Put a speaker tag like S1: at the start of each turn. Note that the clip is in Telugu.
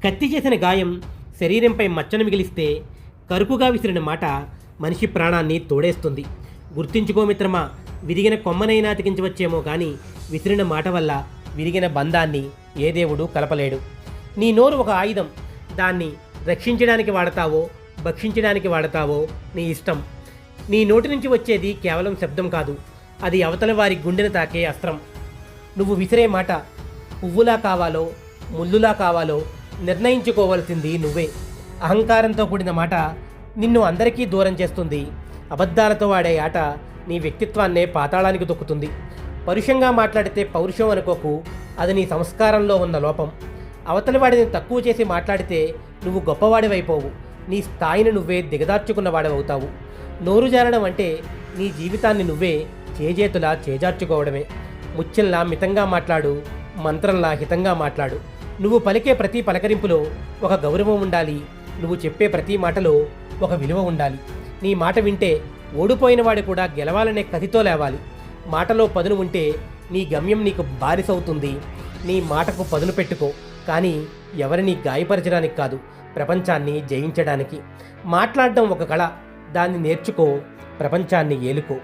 S1: కత్తి చేసిన గాయం శరీరంపై మచ్చను మిగిలిస్తే కరుకుగా విసిరిన మాట మనిషి ప్రాణాన్ని తోడేస్తుంది. గుర్తించుకో మిత్రమా, విరిగిన కొమ్మనైనా అతికించవచ్చేమో కానీ విసిరిన మాట వల్ల విరిగిన బంధాన్ని ఏ దేవుడు కలపలేడు. నీ నోరు ఒక ఆయుధం. దాన్ని రక్షించడానికి వాడతావో భక్షించడానికి వాడతావో నీ ఇష్టం. నీ నోటి నుంచి వచ్చేది కేవలం శబ్దం కాదు, అది అవతల వారి గుండెను తాకే అస్త్రం. నువ్వు విసిరే మాట పువ్వులా కావాలో ముల్లులా కావాలో నిర్ణయించుకోవాల్సింది నువ్వే. అహంకారంతో కూడిన మాట నిన్ను అందరికీ దూరం చేస్తుంది. అబద్ధాలతో ఆడే ఆట నీ వ్యక్తిత్వాన్నే పాతాళానికి తొక్కుతుంది. పరుషంగా మాట్లాడితే పౌరుషం అనుకోకు, అది నీ సంస్కారంలో ఉన్న లోపం. అవతలి వాడిని తక్కువ చేసి మాట్లాడితే నువ్వు గొప్పవాడివైపోవు, నీ స్థాయిని నువ్వే దిగదార్చుకున్నవాడవవుతావు. నోరు జారడం అంటే నీ జీవితాన్ని నువ్వే చేజేతులా చేజార్చుకోవడమే. ముత్యంలా మితంగా మాట్లాడు, మంత్రంలా హితంగా మాట్లాడు. నువ్వు పలికే ప్రతి పలకరింపులో ఒక గౌరవం ఉండాలి. నువ్వు చెప్పే ప్రతి మాటలో ఒక విలువ ఉండాలి. నీ మాట వింటే ఓడిపోయిన వాడు కూడా గెలవాలనే కథతో లేవాలి. మాటలో పదును ఉంటే నీ గమ్యం నీకు బారిసవుతుంది. నీ మాటకు పదును పెట్టుకో, కానీ ఎవరిని గాయపరచడానికి కాదు, ప్రపంచాన్ని జయించడానికి. మాట్లాడడం ఒక కళ, దాన్ని నేర్చుకో, ప్రపంచాన్ని ఏలుకో.